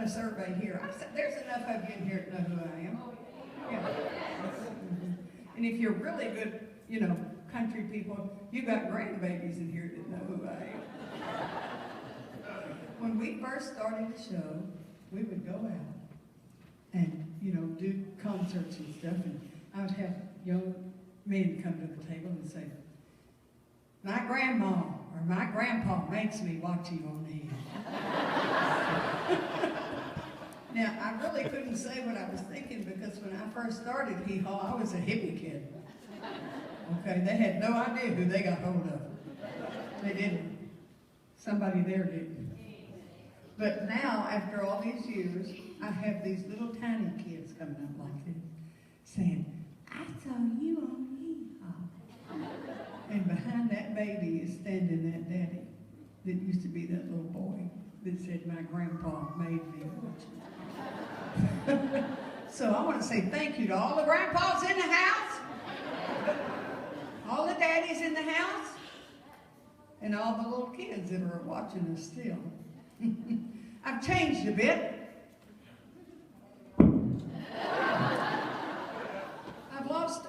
a survey here. I said, there's enough of you in here to know who I am. Yeah. And if you're really good, you know, country people, you got grandbabies in here that know who I am. When we first started the show, we would go out and, you know, do concerts and stuff, and I would have young men come to the table and say, my grandma or my grandpa makes me watch you on the air. Now, I really couldn't say what I was thinking because when I first started Hee Haw, I was a hippie kid. Okay, they had no idea who they got hold of. They didn't. Somebody there didn't. But now, after all these years, I have these little tiny kids coming up like this, saying, I saw you on Hee Haw. And behind that baby is standing that daddy that used to be that little boy that said, my grandpa made me watch it. So I want to say thank you to all the grandpas in the house, all the daddies in the house, and all the little kids that are watching us still. I've changed a bit. I've lost,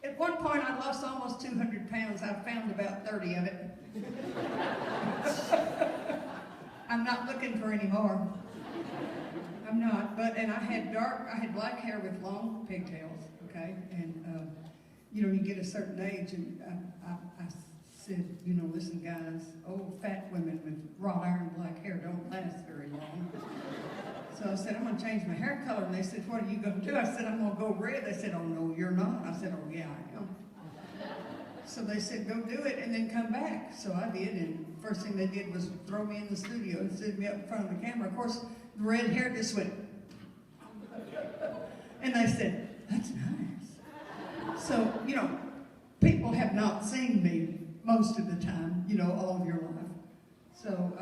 at one point I lost almost 200 pounds. I've found about 30 of it. I'm not looking for any more. I'm not, and I had black hair with long pigtails, okay? And, you know, you get a certain age, and I said, you know, listen, guys, old fat women with wrought iron black hair don't last very long. So I said, I'm going to change my hair color. And they said, what are you going to do? I said, I'm going to go red. They said, oh, no, you're not. I said, oh, yeah, I am. So they said, go do it and then come back. So I did, and first thing they did was throw me in the studio and sit me up in front of the camera. Of course, the red hair just went. And they said, that's nice. So, you know, people have not seen me most of the time, you know, all of your life. So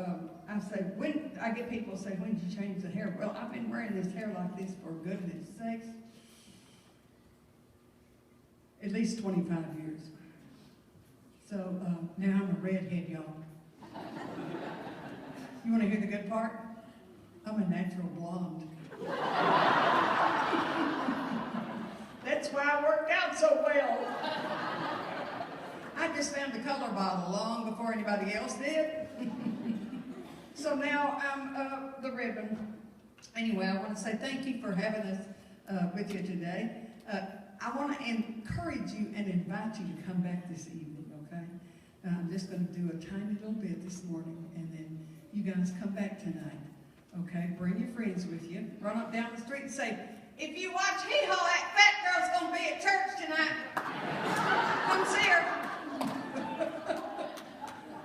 I say, when I get people say, when did you change the hair? Well, I've been wearing this hair like this for goodness sakes, at least 25 years. So now I'm a redhead, y'all. You want to hear the good part? I'm a natural blonde. That's why I worked out so well. I just found the color bottle long before anybody else did. So now I'm the ribbon. Anyway, I want to say thank you for having us with you today. I want to encourage you and invite you to come back this evening, okay? I'm just going to do a tiny little bit this morning, and then you guys come back tonight, okay? Bring your friends with you. Run up down the street and say, if you watch Hee Haw, that fat girl's going to be at church tonight. Come see her.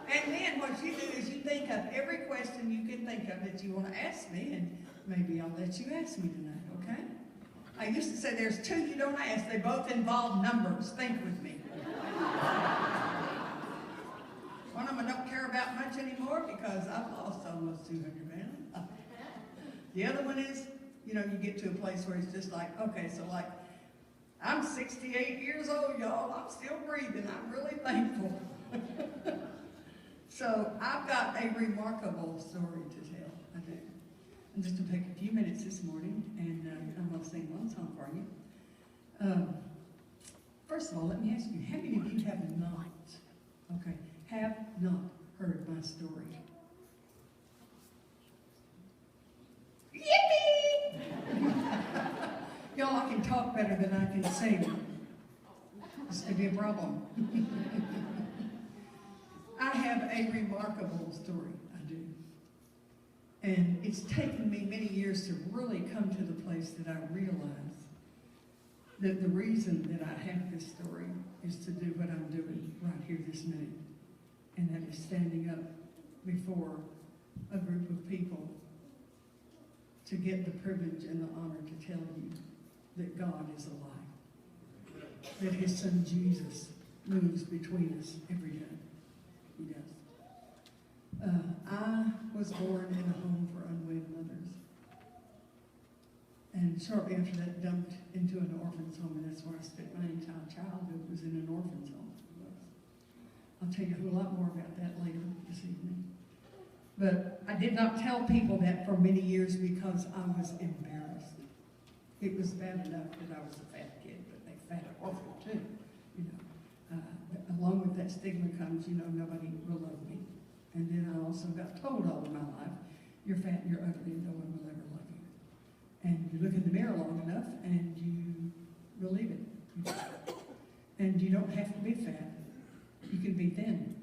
And then what you do is you think of every question you can think of that you want to ask me, and maybe I'll let you ask me tonight, okay? I used to say there's two you don't ask. They both involve numbers. Think with me. One of them I don't care about much anymore because I've lost almost 200 pounds. The other one is, you know, you get to a place where it's just like, okay, so like, I'm 68 years old, y'all. I'm still breathing. I'm really thankful. So I've got a remarkable story to tell. I do. I'm just going to take a few minutes this morning, and I'm going to sing one song for you. First of all, let me ask you, how many of you have not heard my story? Yippee! Y'all, I can talk better than I can sing. This could be a problem. I have a remarkable story, I do. And it's taken me many years to really come to the place that I realize that the reason that I have this story is to do what I'm doing right here this minute. And that is standing up before a group of people to get the privilege and the honor to tell you that God is alive. That his son Jesus moves between us every day. He does. I was born in a home for unwed mothers. And shortly after that, dumped into an orphan's home, and that's where I spent my entire childhood, was in an orphan's home. I'll tell you a whole lot more about that later this evening. But I did not tell people that for many years because I was embarrassed. It was bad enough that I was a fat kid, but they fat awful too. You know, along with that stigma comes, nobody will love me. And then I also got told all of my life, you're fat, you're ugly, and no one will ever love you. And you look in the mirror long enough, and you believe it. And you don't have to be fat. You can be thin.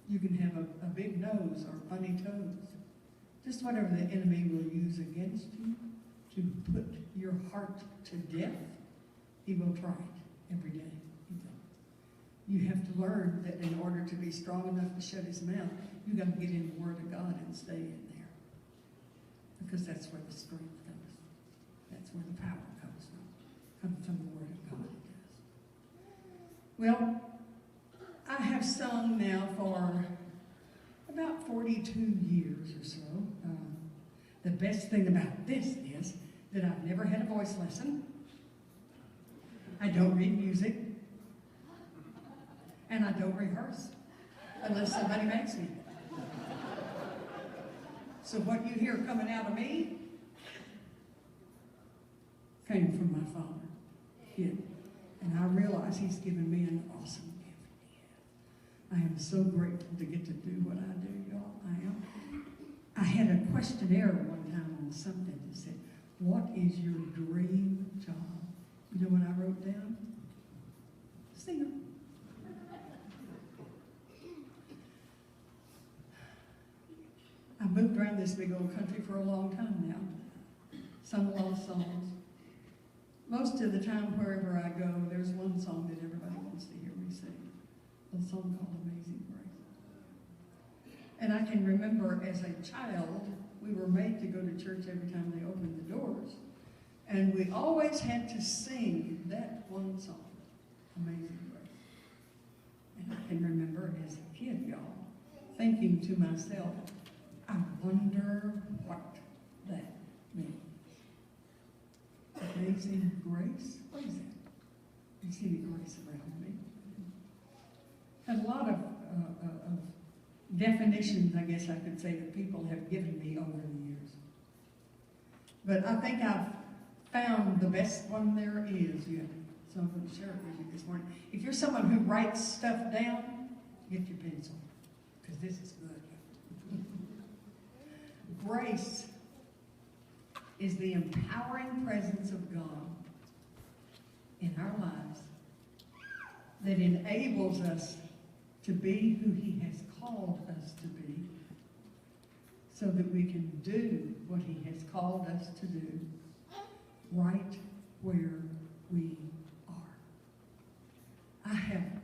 You can have a big nose or funny toes. Just whatever the enemy will use against you to put your heart to death, he will try it every day. You have to learn that in order to be strong enough to shut his mouth, you've got to get in the Word of God and stay in there. Because that's where the strength comes. That's where the power comes from. Comes from the Word of God, it does. Well, I have sung now for about 42 years or so. The best thing about this is that I've never had a voice lesson. I don't read music. And I don't rehearse unless somebody makes me. So what you hear coming out of me came from my Father. Yeah. And I realize he's given me an awesome gift. I am so grateful to get to do what I do, y'all. I am. I had a questionnaire one time on something that said, what is your dream job? You know what I wrote down? Singer. I moved around this big old country for a long time now. Sung a lot of songs. Most of the time, wherever I go, there's one song that everybody wants to hear me sing. A song called Amazing Grace. And I can remember as a child, we were made to go to church every time they opened the doors. And we always had to sing that one song, Amazing Grace. And I can remember as a kid, y'all, thinking to myself, I wonder what that means. Amazing grace? What is that? You see the grace around me. And a lot of definitions, I guess I could say, that people have given me over the years. But I think I've found the best one there is yet. So I'm going to share it with you this morning. If you're someone who writes stuff down, get your pencil, because this is good. Grace is the empowering presence of God in our lives that enables us to be who he has called us to be so that we can do what he has called us to do right where we are. I have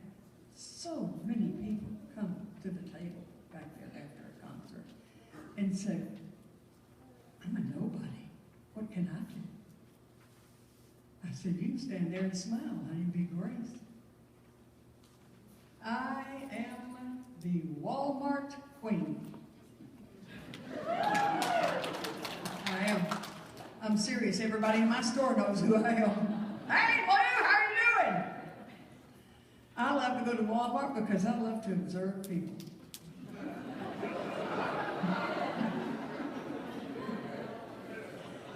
so many people come to the table back there after a concert and say, I'm a nobody. What can I do? I said, you can stand there and smile, honey, and be Grace. I am the Walmart queen. I am. I'm serious. Everybody in my store knows who I am. Hey, Lou, how are you doing? I love to go to Walmart because I love to observe people.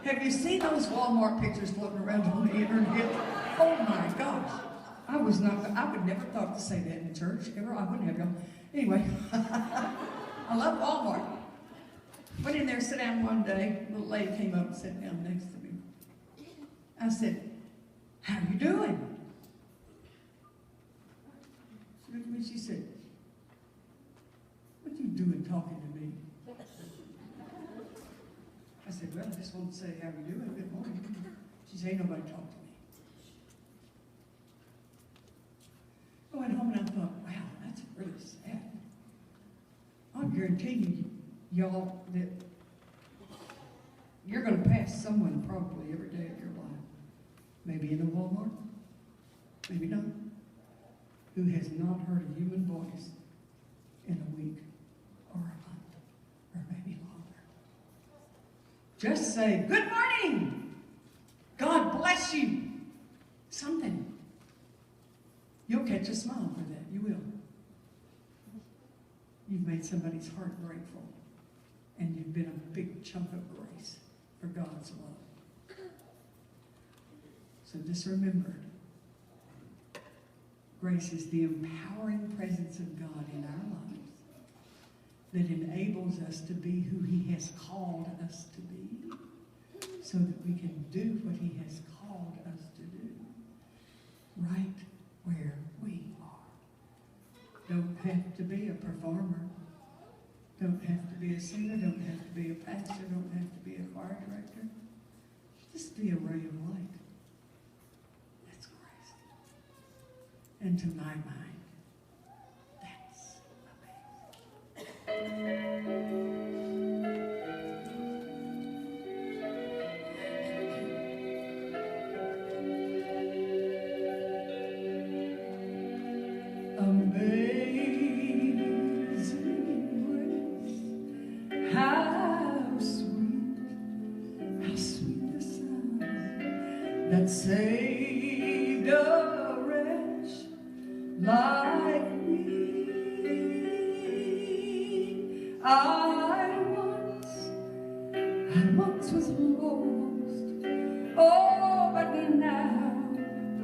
Have you seen those Walmart pictures floating around on the internet? Oh my gosh. I would never thought to say that in church, ever. I wouldn't have y'all. Anyway, I love Walmart. Went in there, sat down one day, a little lady came up and sat down next to me. I said, how you doing? She looked at me, she said, what you doing talking to me? I said, well, I just want to say, how you doing? Good morning. She said, ain't nobody talk to me. I went home and I thought, wow, that's really sad. I'll guarantee y'all that you're going to pass someone probably every day of your life, maybe in a Walmart, maybe not, who has not heard a human voice in a week or a month or maybe longer. Just say, good morning. God bless you. Something. You'll catch a smile for that. You will. You've made somebody's heart grateful and you've been a big chunk of grace for God's love. So just remember, grace is the empowering presence of God in our lives that enables us to be who He has called us to be, so that we can do what He has called us to do right where we are. Don't have to be a performer. Don't have to be a singer. Don't have to be a pastor. Don't have to be a choir director. Just be a ray of light. That's grace. And to my mind, that's that saved a wretch like me. I once was lost, oh, but now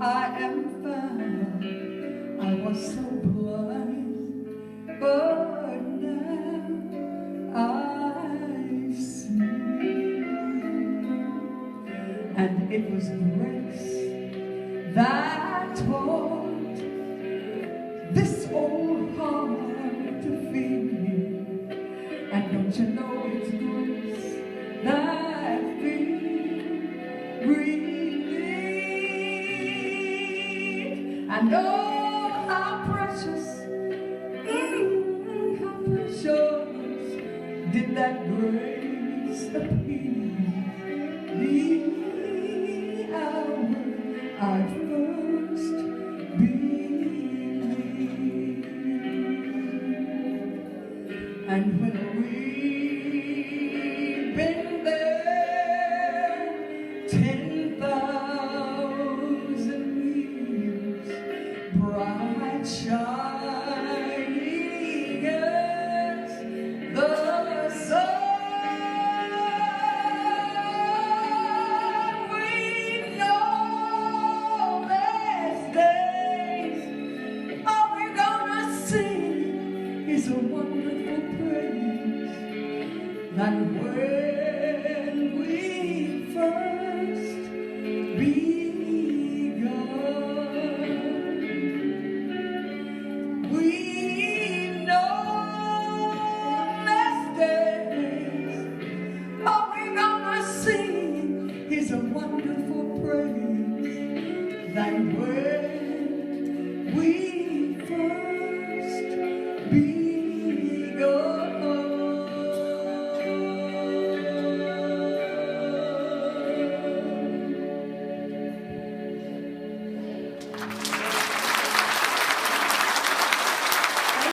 I am found. I was so blind, but now I see. And it was grace that taught this old heart to feel. And don't you know it's grace that feels relief? And oh, how precious did that grace appear the hour I first believed. And when we've been there 10,000 years, bright shining as the sun, we know there's days all we're gonna sing is a wonderful praise, like when we first begun. We know last days all we're gonna sing is a wonderful praise, like when